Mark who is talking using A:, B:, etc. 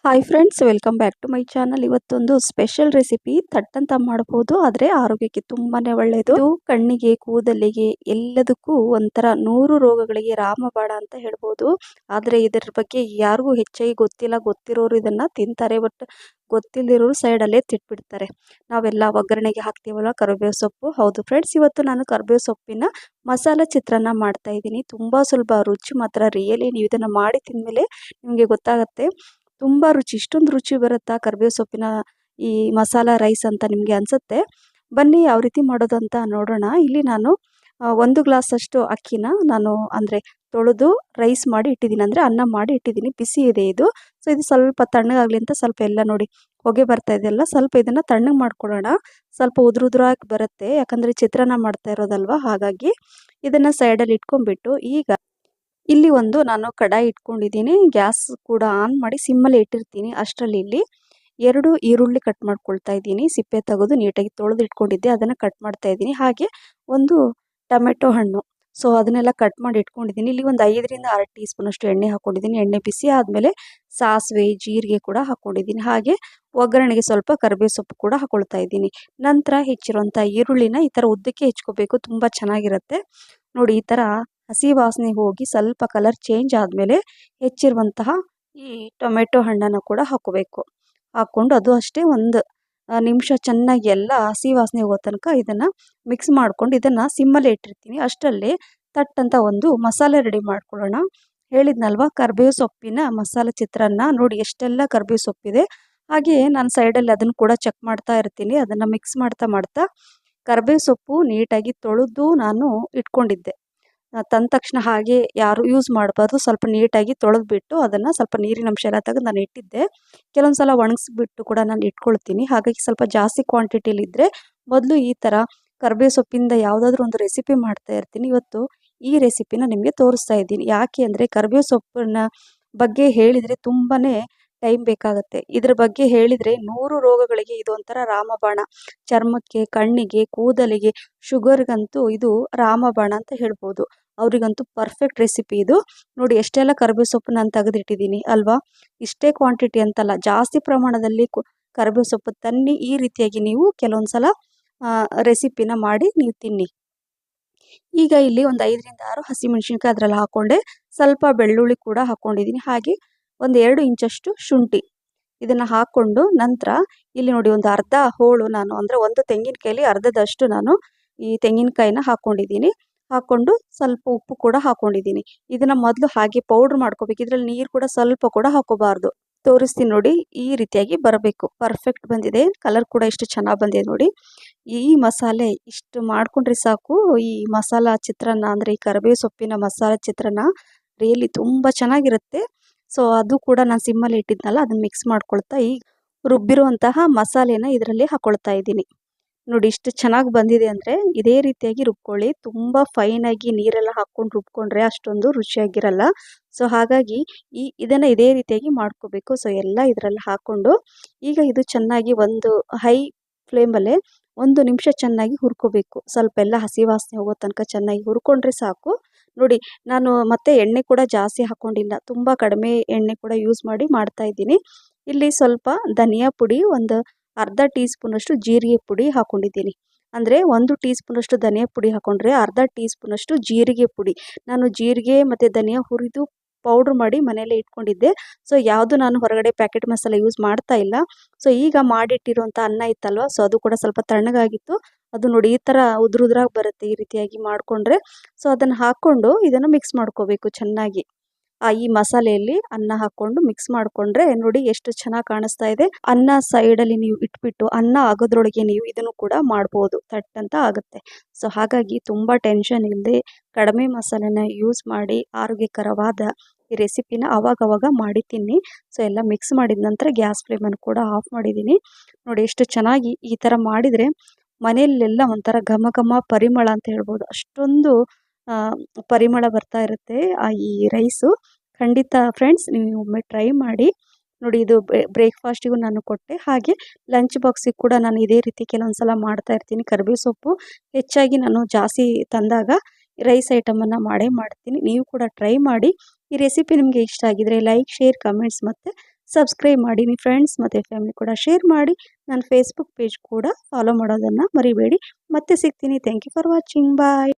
A: Hi friends, welcome back to my channel. ಇವತ್ತೊಂದು special recipe ಥಟ್ಟಂತ ಮಾಡಬಹುದು, ಆದರೆ ಆರೋಗ್ಯಕ್ಕೆ ತುಂಬಾನೇ ಒಳ್ಳೆಯದು. ಇದು ಕಣ್ಣಿಗೆ, ಕೂದಲಿಗೆ ಎಲ್ಲದಕ್ಕೂ ಒಂಥರ 100 ರೋಗಗಳಿಗೆ ರಾಮಬಾಣ ಅಂತ ಹೇಳ್ಬೋದು. ಆದರೆ ಇದರ ಬಗ್ಗೆ ಯಾರಿಗೂ ಹೆಚ್ಚಾಗಿ ಗೊತ್ತಿಲ್ಲ. ಗೊತ್ತಿರೋರು ಇದನ್ನ ತಿಂತಾರೆ, ಬಟ್ ಗೊತ್ತಿಲ್ಲದಿರೋರು ಸೈಡಲ್ಲೇ ತಿಟ್ಬಿಡ್ತಾರೆ. ನಾವೆಲ್ಲ ಒಗ್ಗರಣೆಗೆ ಹಾಕ್ತೀವಲ್ಲ ಕರಿಬೇವು ಸೊಪ್ಪು. ಹೌದು ಫ್ರೆಂಡ್ಸ್, ಇವತ್ತು ನಾನು ಕರಿಬೇವು ಸೊಪ್ಪಿನ ಮಸಾಲ ಚಿತ್ರಾನ್ನ ಮಾಡ್ತಾ ಇದ್ದೀನಿ. ತುಂಬ ಸುಲಭ, ರುಚಿ ಮಾತ್ರ ರಿಯಲಿ ನೀವು ಇದನ್ನು ಮಾಡಿ ತಿಂದಮೇಲೆ ನಿಮಗೆ ಗೊತ್ತಾಗುತ್ತೆ ತುಂಬ ರುಚಿ. ಇಷ್ಟೊಂದು ರುಚಿ ಬರುತ್ತಾ ಕರಿಬೇವು ಸೊಪ್ಪಿನ ಈ ಮಸಾಲ ರೈಸ್ ಅಂತ ನಿಮಗೆ ಅನಿಸುತ್ತೆ. ಬನ್ನಿ ಯಾವ ರೀತಿ ಮಾಡೋದು ಅಂತ ನೋಡೋಣ. ಇಲ್ಲಿ ನಾನು 1 ಗ್ಲಾಸಷ್ಟು ಅಕ್ಕಿನ ನಾನು ಅಂದರೆ ತೊಳೆದು ರೈಸ್ ಮಾಡಿ ಇಟ್ಟಿದ್ದೀನಿ, ಅಂದರೆ ಅನ್ನ ಮಾಡಿ ಇಟ್ಟಿದ್ದೀನಿ. ಬಿಸಿ ಇದೆ ಇದು. ಸೊ ಇದು ಸ್ವಲ್ಪ ತಣ್ಣಗಾಗಲಿ ಅಂತ ಸ್ವಲ್ಪ ಎಲ್ಲ ನೋಡಿ ಹೊಗೆ ಬರ್ತಾ ಇದೆಯಲ್ಲ, ಸ್ವಲ್ಪ ಇದನ್ನು ತಣ್ಣಗೆ ಮಾಡ್ಕೊಳ್ಳೋಣ. ಸ್ವಲ್ಪ ಉದುರಾಗಿ ಬರುತ್ತೆ, ಯಾಕಂದರೆ ಚಿತ್ರಾನ್ನ ಮಾಡ್ತಾ ಇರೋದಲ್ವ, ಹಾಗಾಗಿ ಇದನ್ನು ಸೈಡಲ್ಲಿ ಇಟ್ಕೊಂಡ್ಬಿಟ್ಟು ಈಗ ಇಲ್ಲಿ ಒಂದು ನಾನು ಕಡಾಯಿ ಇಟ್ಕೊಂಡಿದ್ದೀನಿ. ಗ್ಯಾಸ್ ಕೂಡ ಆನ್ ಮಾಡಿ ಸಿಮ್ಮಲ್ಲಿ ಇಟ್ಟಿರ್ತೀನಿ. ಅಷ್ಟರಲ್ಲಿ ಇಲ್ಲಿ 2 ಈರುಳ್ಳಿ ಕಟ್ ಮಾಡ್ಕೊಳ್ತಾ ಇದ್ದೀನಿ. ಸಿಪ್ಪೆ ತೆಗೆದು ನೀಟಾಗಿ ತೊಳೆದು ಇಟ್ಕೊಂಡಿದ್ದೆ, ಅದನ್ನು ಕಟ್ ಮಾಡ್ತಾ ಇದ್ದೀನಿ. ಹಾಗೆ ಒಂದು ಟೊಮೆಟೊ ಹಣ್ಣು, ಸೊ ಅದನ್ನೆಲ್ಲ ಕಟ್ ಮಾಡಿ ಇಟ್ಕೊಂಡಿದ್ದೀನಿ. ಇಲ್ಲಿ ಒಂದು 5ರಿಂದ 6 ಟೀ ಸ್ಪೂನಷ್ಟು ಎಣ್ಣೆ ಹಾಕ್ಕೊಂಡಿದ್ದೀನಿ. ಎಣ್ಣೆ ಬಿಸಿ ಆದಮೇಲೆ ಸಾಸಿವೆ, ಜೀರಿಗೆ ಕೂಡ ಹಾಕ್ಕೊಂಡಿದ್ದೀನಿ. ಹಾಗೆ ಒಗ್ಗರಣೆಗೆ ಸ್ವಲ್ಪ ಕರಿಬೇವು ಸೊಪ್ಪು ಕೂಡ ಹಾಕ್ಕೊಳ್ತಾ ಇದ್ದೀನಿ. ನಂತರ ಹೆಚ್ಚಿರುವಂಥ ಈರುಳ್ಳಿನ ಈ ಥರ ಉದ್ದಕ್ಕೆ ಹೆಚ್ಕೋಬೇಕು, ತುಂಬ ಚೆನ್ನಾಗಿರುತ್ತೆ ನೋಡಿ. ಈ ಥರ ಹಸಿ ವಾಸನೆ ಹೋಗಿ ಸ್ವಲ್ಪ ಕಲರ್ ಚೇಂಜ್ ಆದಮೇಲೆ ಹೆಚ್ಚಿರುವಂತಹ ಈ ಟೊಮೆಟೊ ಹಣ್ಣನ್ನು ಕೂಡ ಹಾಕೋಬೇಕು. ಹಾಕ್ಕೊಂಡು ಅದು ಅಷ್ಟೇ ಒಂದು ನಿಮಿಷ ಚೆನ್ನಾಗಿ ಎಲ್ಲ ಹಸಿ ವಾಸನೆ ಹೋಗೋ ತನಕ ಇದನ್ನು ಮಿಕ್ಸ್ ಮಾಡ್ಕೊಂಡು ಇದನ್ನು ಸಿಮ್ಮಲ್ಲೇ ಇಟ್ಟಿರ್ತೀನಿ. ಅಷ್ಟರಲ್ಲಿ ತಟ್ಟಂತ ಒಂದು ಮಸಾಲೆ ರೆಡಿ ಮಾಡ್ಕೊಳ್ಳೋಣ. ಹೇಳಿದ್ನಲ್ವ ಕರಿಬೇವು ಸೊಪ್ಪಿನ ಮಸಾಲೆ ಚಿತ್ರಾನ್ನ. ನೋಡಿ ಎಷ್ಟೆಲ್ಲ ಕರಿಬೇವು ಸೊಪ್ಪಿದೆ. ಹಾಗೆ ನಾನು ಸೈಡಲ್ಲಿ ಅದನ್ನು ಕೂಡ ಚೆಕ್ ಮಾಡ್ತಾ ಇರ್ತೀನಿ. ಅದನ್ನು ಮಿಕ್ಸ್ ಮಾಡ್ತಾ ಕರಿಬೇವು ಸೊಪ್ಪು ನೀಟಾಗಿ ತೊಳೆದು ನಾನು ಇಟ್ಕೊಂಡಿದ್ದೆ. ತಂದ ತಕ್ಷಣ ಹಾಗೆ ಯಾರು ಯೂಸ್ ಮಾಡಬಾರ್ದು. ಸ್ವಲ್ಪ ನೀಟಾಗಿ ತೊಳೆದ್ಬಿಟ್ಟು ಅದನ್ನು ಸ್ವಲ್ಪ ನೀರಿನ ಅಂಶ ಎಲ್ಲ ತೆಗೆದು ನಾನು ಇಟ್ಟಿದ್ದೆ. ಕೆಲವೊಂದು ಸಲ ಒಣಗಿಸ್ಬಿಟ್ಟು ಕೂಡ ನಾನು ಇಟ್ಕೊಳ್ತೀನಿ. ಹಾಗಾಗಿ ಸ್ವಲ್ಪ ಜಾಸ್ತಿ ಕ್ವಾಂಟಿಟಿಲಿದ್ದರೆ ಮೊದಲು ಈ ಥರ ಕರಿಬೇವು ಸೊಪ್ಪಿಂದ ಯಾವುದಾದ್ರೂ ಒಂದು ರೆಸಿಪಿ ಮಾಡ್ತಾ ಇರ್ತೀನಿ. ಇವತ್ತು ಈ ರೆಸಿಪಿನ ನಿಮಗೆ ತೋರಿಸ್ತಾ ಇದ್ದೀನಿ. ಯಾಕೆ ಅಂದರೆ ಕರಿಬೇವು ಸೊಪ್ಪಿನ ಬಗ್ಗೆ ಹೇಳಿದರೆ ತುಂಬಾ ಟೈಮ್ ಬೇಕಾಗುತ್ತೆ. ಇದ್ರ ಬಗ್ಗೆ ಹೇಳಿದರೆ 100 ರೋಗಗಳಿಗೆ ಇದೊಂಥರ ರಾಮಬಾಣ. ಚರ್ಮಕ್ಕೆ, ಕಣ್ಣಿಗೆ, ಕೂದಲಿಗೆ, ಶುಗರ್ಗಂತೂ ಇದು ರಾಮಬಾಣ ಅಂತ ಹೇಳ್ಬೋದು. ಅವರಿಗಂತೂ ಪರ್ಫೆಕ್ಟ್ ರೆಸಿಪಿ ಇದು. ನೋಡಿ ಎಷ್ಟೆಲ್ಲ ಕರಿಬೇವು ಸೊಪ್ಪು ನಾನು ತೆಗೆದಿಟ್ಟಿದ್ದೀನಿ ಅಲ್ವಾ. ಇಷ್ಟೇ ಕ್ವಾಂಟಿಟಿ ಅಂತಲ್ಲ, ಜಾಸ್ತಿ ಪ್ರಮಾಣದಲ್ಲಿ ಕರಿಬೇವು ಸೊಪ್ಪು ತನ್ನಿ ಈ ರೀತಿಯಾಗಿ ನೀವು ಕೆಲವೊಂದು ಸಲ ರೆಸಿಪಿನ ಮಾಡಿ ನೀವು ತಿನ್ನಿ. ಈಗ ಇಲ್ಲಿ ಒಂದು 5ರಿಂದ 6 ಹಸಿಮೆಣಸಿನ್ಕಾಯಿ ಅದರಲ್ಲಿ ಹಾಕ್ಕೊಂಡೆ. ಸ್ವಲ್ಪ ಬೆಳ್ಳುಳ್ಳಿ ಕೂಡ ಹಾಕ್ಕೊಂಡಿದ್ದೀನಿ. ಹಾಗೆ ಒಂದು 2 ಇಂಚಷ್ಟು ಶುಂಠಿ ಇದನ್ನು ಹಾಕ್ಕೊಂಡು ನಂತರ ಇಲ್ಲಿ ನೋಡಿ ಒಂದು ಅರ್ಧ ಹೋಳು ನಾನು ಅಂದರೆ ಒಂದು ತೆಂಗಿನಕಾಯಲ್ಲಿ ಅರ್ಧದಷ್ಟು ನಾನು ಈ ತೆಂಗಿನಕಾಯಿನ ಹಾಕ್ಕೊಂಡಿದ್ದೀನಿ. ಹಾಕ್ಕೊಂಡು ಸ್ವಲ್ಪ ಉಪ್ಪು ಕೂಡ ಹಾಕ್ಕೊಂಡಿದ್ದೀನಿ. ಇದನ್ನು ಮೊದಲು ಹಾಗೆ ಪೌಡ್ರ್ ಮಾಡ್ಕೋಬೇಕು. ಇದರಲ್ಲಿ ನೀರು ಕೂಡ ಸ್ವಲ್ಪ ಕೂಡ ಹಾಕೋಬಾರ್ದು. ತೋರಿಸ್ತೀನಿ ನೋಡಿ, ಈ ರೀತಿಯಾಗಿ ಬರಬೇಕು. ಪರ್ಫೆಕ್ಟ್ ಬಂದಿದೆ. ಕಲರ್ ಕೂಡ ಎಷ್ಟು ಚೆನ್ನಾಗಿ ಬಂದಿದೆ ನೋಡಿ. ಈ ಮಸಾಲೆ ಇಷ್ಟು ಮಾಡ್ಕೊಂಡ್ರೆ ಸಾಕು. ಈ ಮಸಾಲ ಚಿತ್ರಾನ್ನ ಅಂದರೆ ಈ ಕರಿಬೇವು ಸೊಪ್ಪಿನ ಮಸಾಲ ಚಿತ್ರಾನ್ನ ರಿಯಲಿ ತುಂಬ ಚೆನ್ನಾಗಿರುತ್ತೆ. ಸೊ ಅದು ಕೂಡ ನಾನು ಸಿಮ್ಮಲ್ಲಿ ಇಟ್ಟಿದ್ನಲ್ಲ, ಅದನ್ನು ಮಿಕ್ಸ್ ಮಾಡ್ಕೊಳ್ತಾ ಈ ರುಬ್ಬಿರುವಂತಹ ಮಸಾಲೆನ ಇದರಲ್ಲಿ ಹಾಕ್ಕೊಳ್ತಾ ಇದ್ದೀನಿ. ನೋಡಿ ಇಷ್ಟು ಚೆನ್ನಾಗಿ ಬಂದಿದೆ ಅಂದರೆ ಇದೇ ರೀತಿಯಾಗಿ ರುಬ್ಕೊಳ್ಳಿ. ತುಂಬ ಫೈನಾಗಿ ನೀರೆಲ್ಲ ಹಾಕ್ಕೊಂಡು ರುಬ್ಕೊಂಡ್ರೆ ಅಷ್ಟೊಂದು ರುಚಿಯಾಗಿರಲ್ಲ. ಸೊ ಹಾಗಾಗಿ ಇದನ್ನು ಇದೇ ರೀತಿಯಾಗಿ ಮಾಡ್ಕೋಬೇಕು. ಸೊ ಎಲ್ಲ ಇದರಲ್ಲಿ ಹಾಕ್ಕೊಂಡು ಈಗ ಇದು ಚೆನ್ನಾಗಿ ಒಂದು ಹೈ ಫ್ಲೇಮಲ್ಲೇ 1 ನಿಮಿಷ ಚೆನ್ನಾಗಿ ಹುರ್ಕೋಬೇಕು. ಸ್ವಲ್ಪ ಎಲ್ಲ ಹಸಿ ವಾಸನೆ ಹೋಗೋ ತನಕ ಚೆನ್ನಾಗಿ ಹುರ್ಕೊಂಡ್ರೆ ಸಾಕು. ನೋಡಿ ನಾನು ಮತ್ತೆ ಎಣ್ಣೆ ಕೂಡ ಜಾಸ್ತಿ ಹಾಕ್ಕೊಂಡಿಲ್ಲ, ತುಂಬ ಕಡಿಮೆ ಎಣ್ಣೆ ಕೂಡ ಯೂಸ್ ಮಾಡಿ ಮಾಡ್ತಾ ಇದ್ದೀನಿ. ಇಲ್ಲಿ ಸ್ವಲ್ಪ ಧನಿಯಾ ಪುಡಿ, ಒಂದು ಅರ್ಧ ಟೀ ಸ್ಪೂನಷ್ಟು ಜೀರಿಗೆ ಪುಡಿ ಹಾಕ್ಕೊಂಡಿದ್ದೀನಿ. ಅಂದರೆ 1 ಟೀ ಸ್ಪೂನಷ್ಟು ಧನಿಯಾ ಪುಡಿ ಹಾಕ್ಕೊಂಡ್ರೆ ಅರ್ಧ ಟೀ ಸ್ಪೂನಷ್ಟು ಜೀರಿಗೆ ಪುಡಿ. ನಾನು ಜೀರಿಗೆ ಮತ್ತು ಧನಿಯಾ ಹುರಿದು ಪೌಡ್ರ್ ಮಾಡಿ ಮನೆಯಲ್ಲೇ ಇಟ್ಕೊಂಡಿದ್ದೆ. ಸೊ ಯಾವುದು ನಾನು ಹೊರಗಡೆ ಪ್ಯಾಕೆಟ್ ಮಸಾಲೆ ಯೂಸ್ ಮಾಡ್ತಾ ಇಲ್ಲ. ಸೊ ಈಗ ಮಾಡಿಟ್ಟಿರುವಂಥ ಅನ್ನ ಇತ್ತಲ್ವ, ಸೊ ಅದು ಕೂಡ ಸ್ವಲ್ಪ ತಣ್ಣಗಾಗಿತ್ತು. ಅದು ನೋಡಿ ಈ ಥರ ಉದುರಾಗಿ ಬರುತ್ತೆ ಈ ರೀತಿಯಾಗಿ ಮಾಡಿಕೊಂಡ್ರೆ. ಸೊ ಅದನ್ನು ಹಾಕ್ಕೊಂಡು ಇದನ್ನು ಮಿಕ್ಸ್ ಮಾಡ್ಕೋಬೇಕು ಚೆನ್ನಾಗಿ. ಈ ಮಸಾಲೆಯಲ್ಲಿ ಅನ್ನ ಹಾಕ್ಕೊಂಡು ಮಿಕ್ಸ್ ಮಾಡಿಕೊಂಡ್ರೆ ನೋಡಿ ಎಷ್ಟು ಚೆನ್ನಾಗಿ ಕಾಣಿಸ್ತಾ ಇದೆ. ಅನ್ನ ಸೈಡಲ್ಲಿ ನೀವು ಇಟ್ಬಿಟ್ಟು ಅನ್ನ ಆಗೋದ್ರೊಳಗೆ ನೀವು ಇದನ್ನು ಕೂಡ ಮಾಡ್ಬೋದು, ತಟ್ಟಂತ ಆಗುತ್ತೆ. ಸೊ ಹಾಗಾಗಿ ತುಂಬ ಟೆನ್ಷನ್ ಇಲ್ಲದೆ ಕಡಿಮೆ ಮಸಾಲೆನ ಯೂಸ್ ಮಾಡಿ ಆರೋಗ್ಯಕರವಾದ ಈ ರೆಸಿಪಿನ ಅವಾಗವಾಗ ಮಾಡಿ ತಿನ್ನಿ. ಸೊ ಎಲ್ಲ ಮಿಕ್ಸ್ ಮಾಡಿದ ನಂತರ ಗ್ಯಾಸ್ ಫ್ಲೇಮನ್ನು ಕೂಡ ಆಫ್ ಮಾಡಿದ್ದೀನಿ. ನೋಡಿ ಎಷ್ಟು ಚೆನ್ನಾಗಿ ಈ ಥರ ಮಾಡಿದರೆ ಮನೆಯಲ್ಲೆಲ್ಲ ಒಂಥರ ಘಮ ಘಮ ಪರಿಮಳ ಅಂತ ಹೇಳ್ಬೋದು. ಅಷ್ಟೊಂದು ಪರಿಮಳ ಬರ್ತಾ ಇರುತ್ತೆ ಈ ರೈಸು. ಖಂಡಿತ ಫ್ರೆಂಡ್ಸ್ ನೀವು ಒಮ್ಮೆ ಟ್ರೈ ಮಾಡಿ ನೋಡಿ. ಇದು ಬ್ರೇಕ್ಫಾಸ್ಟಿಗೂ ನಾನು ಕೊಟ್ಟೆ, ಹಾಗೆ ಲಂಚ್ ಬಾಕ್ಸಿಗೆ ಕೂಡ ನಾನು ಇದೇ ರೀತಿ ಕೆಲವೊಂದು ಸಲ ಮಾಡ್ತಾ ಇರ್ತೀನಿ. ಕರಿಬೇವು ಸೊಪ್ಪು ಹೆಚ್ಚಾಗಿ ನಾನು ಜಾಸ್ತಿ ತಂದಾಗ ರೈಸ್ ಐಟಮನ್ನು ಮಾಡೇ ಮಾಡ್ತೀನಿ. ನೀವು ಕೂಡ ಟ್ರೈ ಮಾಡಿ. ಈ ರೆಸಿಪಿ ನಿಮಗೆ ಇಷ್ಟ ಆಗಿದರೆ ಲೈಕ್, ಶೇರ್, ಕಮೆಂಟ್ಸ್ ಮತ್ತು ಸಬ್ಸ್ಕ್ರೈಬ್ ಮಾಡಿ. ನಿಮ್ಮ ಫ್ರೆಂಡ್ಸ್ ಮತ್ತು ಫ್ಯಾಮಿಲಿ ಕೂಡ ಶೇರ್ ಮಾಡಿ. ನನ್ನ ಫೇಸ್ಬುಕ್ ಪೇಜ್ ಕೂಡ ಫಾಲೋ ಮಾಡೋದನ್ನು ಮರಿಬೇಡಿ. ಮತ್ತೆ ಸಿಗ್ತೀನಿ. Thank you for watching. Bye.